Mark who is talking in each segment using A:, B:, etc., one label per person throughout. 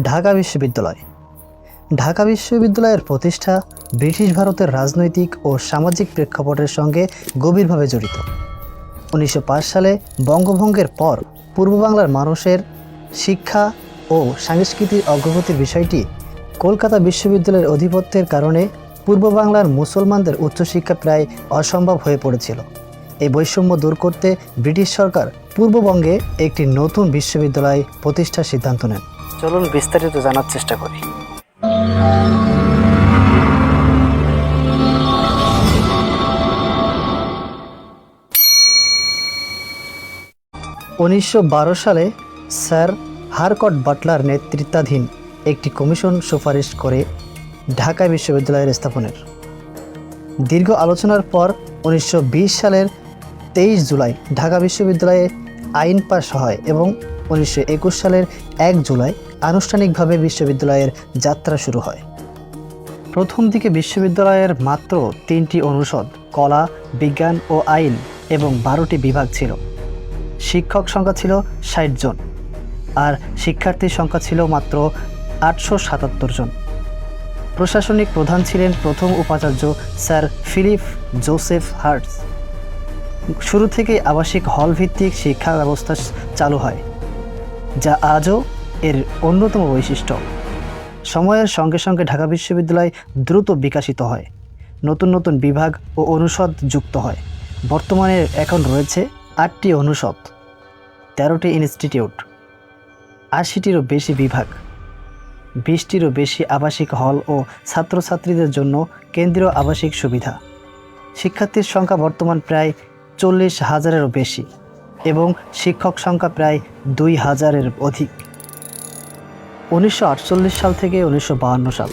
A: ঢাকা বিশ্ববিদ্যালয়। ঢাকা বিশ্ববিদ্যালয়ের প্রতিষ্ঠা ব্রিটিশ ভারতের রাজনৈতিক ও সামাজিক প্রেক্ষাপটের সঙ্গে গভীরভাবে জড়িত। 1905 সালে বঙ্গভঙ্গের পর পূর্ব বাংলার মানুষের শিক্ষা ও সাংস্কৃতিক অগ্রগতির বিষয়টি কলকাতা বিশ্ববিদ্যালয়ের আধিপত্যের কারণে পূর্ব বাংলার মুসলমানদের উচ্চশিক্ষা প্রায় অসম্ভব হয়ে পড়েছিল। এই বৈষম্য দূর করতে ব্রিটিশ সরকার পূর্ববঙ্গে একটি নতুন বিশ্ববিদ্যালয় প্রতিষ্ঠার সিদ্ধান্ত নেন। চলুন বিস্তারিত জানার চেষ্টা করি। 1912 সালে স্যার হারকট বাটলার নেতৃত্বাধীন একটি কমিশন সুপারিশ করে ঢাকা বিশ্ববিদ্যালয়ের স্থাপনের। দীর্ঘ আলোচনার পর 1920 সালের 23 জুলাই ঢাকা বিশ্ববিদ্যালয়ে আইন পাস হয় এবং 1921 সালের 1 জুলাই আনুষ্ঠানিকভাবে বিশ্ববিদ্যালয়ের যাত্রা শুরু হয়। প্রথম দিকে বিশ্ববিদ্যালয়ের মাত্র 3টি অনুষদ, কলা, বিজ্ঞান ও আইন এবং 12টি বিভাগ ছিল। শিক্ষক সংখ্যা ছিল 60 জন আর শিক্ষার্থীর সংখ্যা ছিল মাত্র 877 জন। প্রশাসনিক প্রধান ছিলেন প্রথম উপাচার্য স্যার ফিলিপ জোসেফ হার্টস। শুরু থেকেই আবাসিক হল ভিত্তিক শিক্ষা ব্যবস্থা চালু হয়, যা আজও এর অন্যতম বৈশিষ্ট্য। সময়ের সঙ্গে সঙ্গে ঢাকা বিশ্ববিদ্যালয় দ্রুত বিকশিত হয়, নতুন নতুন বিভাগ ও অনুষদ যুক্ত হয়। বর্তমানে এখন রয়েছে 8টি অনুষদ, 13টি ইনস্টিটিউট, 80টিরও বেশি বিভাগ, 20টিরও বেশি আবাসিক হল ও ছাত্রছাত্রীদের জন্য কেন্দ্রীয় আবাসিক সুবিধা। শিক্ষার্থীর সংখ্যা বর্তমান প্রায় 40,000-এরও বেশি এবং শিক্ষক সংখ্যা প্রায় 2,000-এর অধিক। 1948 সাল থেকে 1952 সাল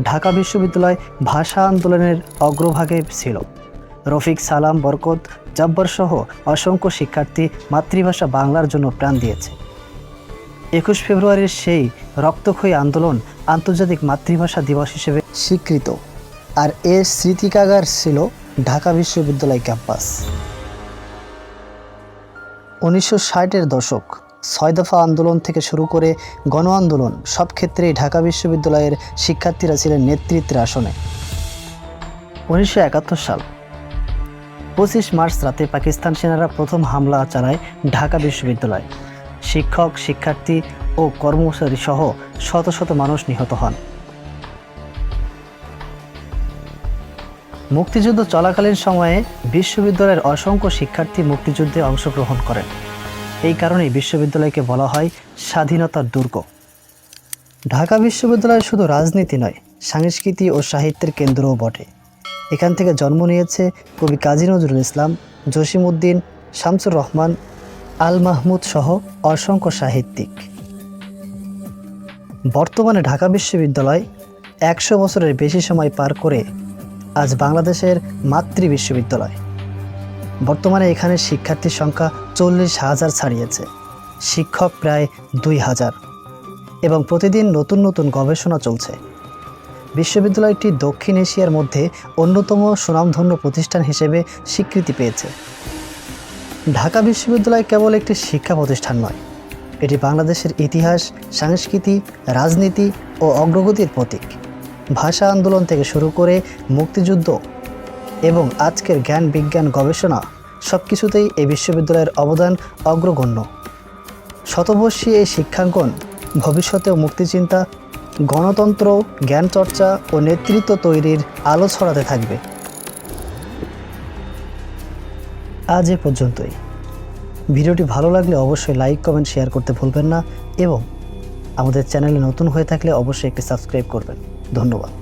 A: ঢাকা বিশ্ববিদ্যালয় ভাষা আন্দোলনের অগ্রভাগে ছিল। রফিক, সালাম, বরকত, জব্বার সহ অসংখ্য শিক্ষার্থী মাতৃভাষা বাংলার জন্য প্রাণ দিয়েছে। 21 ফেব্রুয়ারির সেই রক্তক্ষয়ী আন্দোলন আন্তর্জাতিক মাতৃভাষা দিবস হিসেবে স্বীকৃত, আর এর স্মৃতিকাগার ছিল ঢাকা বিশ্ববিদ্যালয় ক্যাম্পাস। 1960-এর দশক 6 দফা আন্দোলন থেকে শুরু করে গণ আন্দোলন, সব ক্ষেত্রেই ঢাকা বিশ্ববিদ্যালয়ের শিক্ষার্থীরা ছিলেন নেতৃত্বের আসনে। 1971 সাল 25 মার্চ রাতে পাকিস্তান সেনারা প্রথম হামলা চালায় ঢাকা বিশ্ববিদ্যালয়। শিক্ষক, শিক্ষার্থী ও কর্মচারী সহ শত শত মানুষ নিহত হন। মুক্তিযুদ্ধ চলাকালীন সময়ে বিশ্ববিদ্যালয়ের অসংখ্য শিক্ষার্থী মুক্তিযুদ্ধে অংশগ্রহণ করেন। এই কারণেই বিশ্ববিদ্যালয়কে বলা হয় স্বাধীনতার দুর্গ। ঢাকা বিশ্ববিদ্যালয় শুধু রাজনীতি নয়, সংস্কৃতি ও সাহিত্যের কেন্দ্রও বটে। এখান থেকে জন্ম নিয়েছে কবি কাজী নজরুল ইসলাম, জসিমউদ্দিন, শামসুর রহমান, আল মাহমুদ সহ অসংখ্য সাহিত্যিক। বর্তমানে ঢাকা বিশ্ববিদ্যালয় 100 বছরের বেশি সময় পার করে আজ বাংলাদেশের মাতৃ বিশ্ববিদ্যালয়। বর্তমানে এখানে শিক্ষার্থীর সংখ্যা 40,000 ছাড়িয়েছে, শিক্ষক প্রায় 2,000 এবং প্রতিদিন নতুন নতুন গবেষণা চলছে। বিশ্ববিদ্যালয়টি দক্ষিণ এশিয়ার মধ্যে অন্যতম সুনামধন্য প্রতিষ্ঠান হিসেবে স্বীকৃতি পেয়েছে। ঢাকা বিশ্ববিদ্যালয় কেবল একটি শিক্ষা প্রতিষ্ঠান নয়, এটি বাংলাদেশের ইতিহাস, সংস্কৃতি, রাজনীতি ও অগ্রগতির প্রতীক। ভাষা আন্দোলন থেকে শুরু করে মুক্তিযুদ্ধ এবং আজকের জ্ঞান বিজ্ঞান গবেষণা, সব কিছুতেই এই বিশ্ববিদ্যালয়ের অবদান অগ্রগণ্য। শতবর্ষী এই শিক্ষাঙ্গন ভবিষ্যতেও মুক্তিচিন্তা, গণতন্ত্র, জ্ঞান চর্চা ও নেতৃত্ব তৈরির আলো ছড়াতে থাকবে। আজ এ পর্যন্তই। ভিডিওটি ভালো লাগলে অবশ্যই লাইক, কমেন্ট, শেয়ার করতে ভুলবেন না এবং আমাদের চ্যানেলে নতুন হয়ে থাকলে অবশ্যই একটি সাবস্ক্রাইব করবেন। ধন্যবাদ।